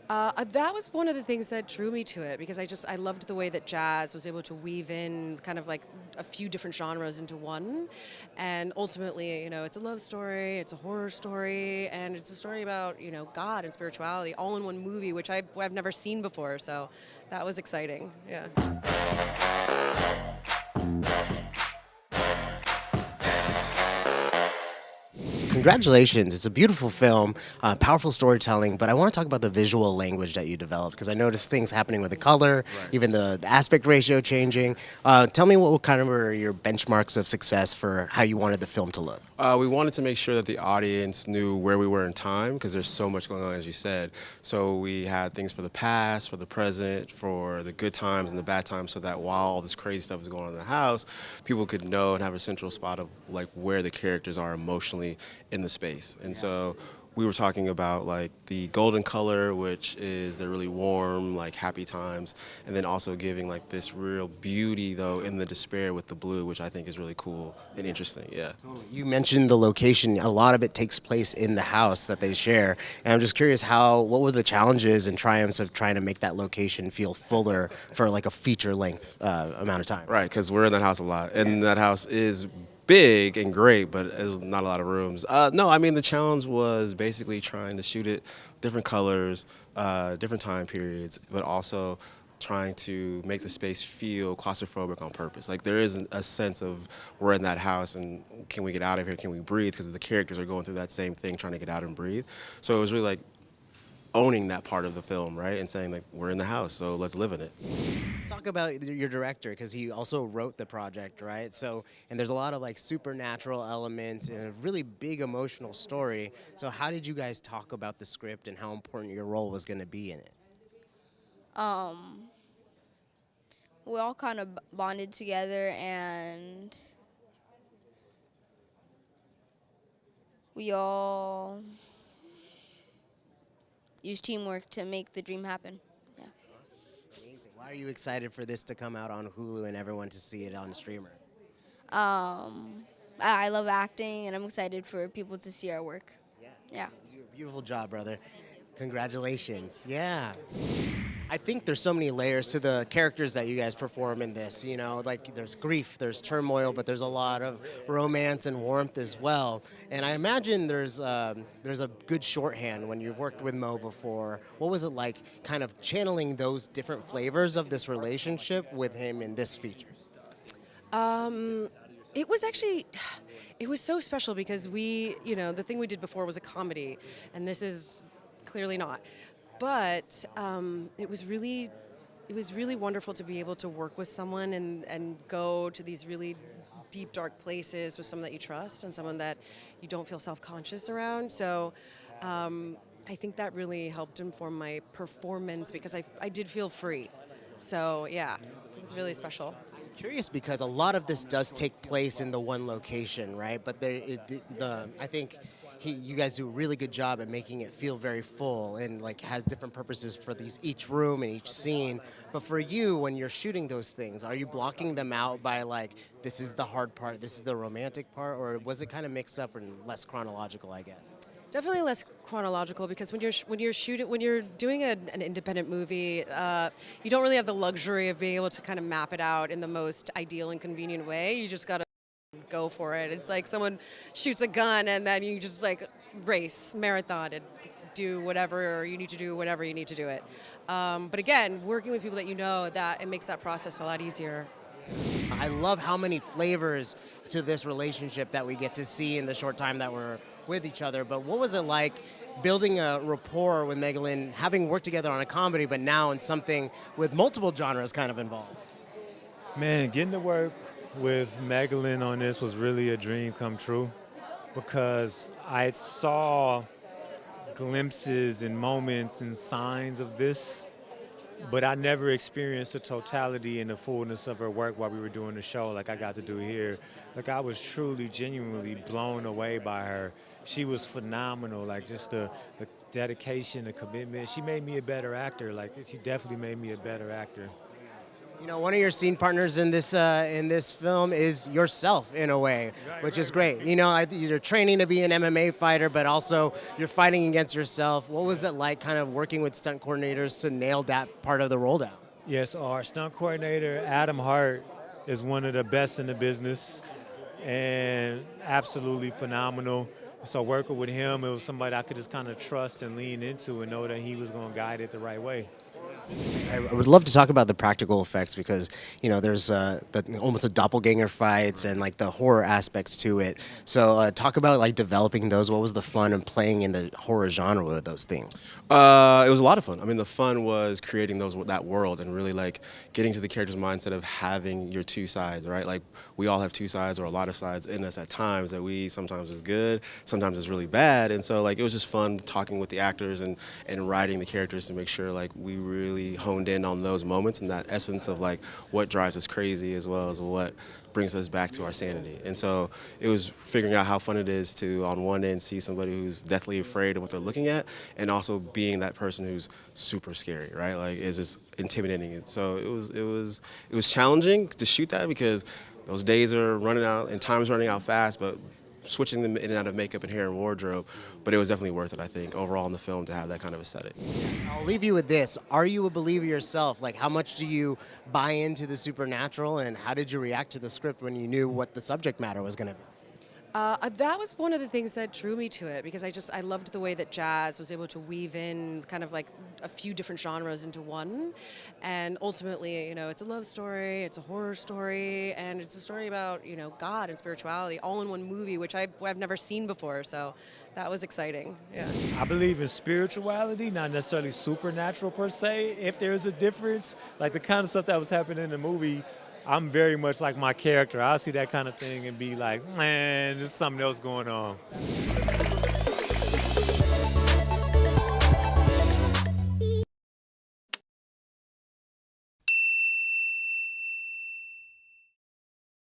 That was one of the things that drew me to it because I loved the way that Jas was able to weave in kind of like a few different genres into one, and ultimately, it's a love story, it's a horror story, and it's a story about God and spirituality all in one movie, which I've never seen before. So that was exciting. Yeah. Congratulations. It's a beautiful film, powerful storytelling, but I want to talk about the visual language that you developed because I noticed things happening with the color, even the aspect ratio changing. Tell me what kind of were your benchmarks of success for how you wanted the film to look? We wanted to make sure that the audience knew where we were in time because there's so much going on, as you said. So we had things for the past, for the present, for the good times and the bad times, so that while all this crazy stuff is going on in the house, people could know and have a central spot of like where the characters are emotionally in the space. And so we were talking about like the golden color, which is the really warm, like happy times, and then also giving like this real beauty though in the despair with the blue, which I think is really cool and interesting. Yeah. You mentioned the location. A lot of it takes place in the house that they share, and I'm just curious what were the challenges and triumphs of trying to make that location feel fuller for like a feature length amount of time? Right, because we're in that house a lot, and that house is big and great, but there's not a lot of rooms. No, I mean the challenge was basically trying to shoot it different colors, different time periods, but also trying to make the space feel claustrophobic on purpose. Like there is a sense of we're in that house and can we get out of here? Can we breathe? Because the characters are going through that same thing, trying to get out and breathe. So it was really like owning that part of the film, right? And saying like, we're in the house, so let's live in it. Let's talk about your director because he also wrote the project, right? So, and there's a lot of like supernatural elements and a really big emotional story. So, how did you guys talk about the script and how important your role was going to be in it? Um, we all kind of bonded together and we all use teamwork to make the dream happen. Yeah. Amazing. Why are you excited for this to come out on Hulu and everyone to see it on streamer? I love acting, and I'm excited for people to see our work. Yeah. You do a beautiful job, brother. Congratulations. Yeah. I think there's so many layers to the characters that you guys perform in this. Like there's grief, there's turmoil, but there's a lot of romance and warmth as well. And I imagine there's a good shorthand when you've worked with Mo before. What was it like kind of channeling those different flavors of this relationship with him in this feature? It was actually, it was so special because the thing we did before was a comedy, and this is clearly not. But it was really wonderful to be able to work with someone and go to these really deep, dark places with someone that you trust and someone that you don't feel self-conscious around. So I think that really helped inform my performance because I did feel free. So yeah, it was really special. Curious because a lot of this does take place in the one location, right? But I think you guys do a really good job at making it feel very full and like has different purposes for each room and each scene. But for you, when you're shooting those things, are you blocking them out by like this is the hard part, this is the romantic part, or was it kind of mixed up and less chronological, I guess? Definitely less chronological because when you're doing an independent movie, you don't really have the luxury of being able to kind of map it out in the most ideal and convenient way. You just gotta go for it. It's like someone shoots a gun and then you just like race, marathon, and do whatever you need to do whenever you need to do it. But again, working with people that you know, that it makes that process a lot easier. I love how many flavors to this relationship that we get to see in the short time that we're with each other. But what was it like building a rapport with Megalyn, having worked together on a comedy, but now in something with multiple genres kind of involved? Man, getting to work with Megalyn on this was really a dream come true because I saw glimpses and moments and signs of this, but I never experienced the totality and the fullness of her work while we were doing the show like I got to do here. Like I was truly, genuinely blown away by her. She was phenomenal, like just the dedication, the commitment. She made me a better actor. Like she definitely made me a better actor. You know, one of your scene partners in this film is yourself in a way, which is great. You know, you're training to be an MMA fighter, but also you're fighting against yourself. What was it like, kind of working with stunt coordinators to nail that part of the role down? Yes, our stunt coordinator, Adam Hart, is one of the best in the business and absolutely phenomenal. So working with him, it was somebody I could just kind of trust and lean into and know that he was going to guide it the right way. I would love to talk about the practical effects because, you know, there's almost a doppelganger fights and like the horror aspects to it. So talk about like developing those. What was the fun of playing in the horror genre with those things? It was a lot of fun. I mean, the fun was creating that world and really like getting to the character's mindset of having your two sides, right? Like we all have two sides or a lot of sides in us at times that we sometimes is good, sometimes is really bad. And so like it was just fun talking with the actors and writing the characters to make sure like we really honed in on those moments and that essence of like what drives us crazy as well as what brings us back to our sanity. And so it was figuring out how fun it is to on one end see somebody who's deathly afraid of what they're looking at and also being that person who's super scary, right? Like is just intimidating. And so it was challenging to shoot that because those days are running out and time's running out fast, but switching them in and out of makeup and hair and wardrobe, but it was definitely worth it, I think, overall in the film to have that kind of aesthetic. I'll leave you with this. Are you a believer yourself? Like, how much do you buy into the supernatural, and how did you react to the script when you knew what the subject matter was going to be? That was one of the things that drew me to it because I loved the way that Jas was able to weave in kind of like a few different genres into one, and ultimately, you know, it's a love story, it's a horror story, and it's a story about, you know, God and spirituality all in one movie, which I've never seen before. So that was exciting. Yeah. I believe in spirituality, not necessarily supernatural per se. If there's a difference, like the kind of stuff that was happening in the movie, I'm very much like my character. I'll see that kind of thing and be like, man, there's something else going on.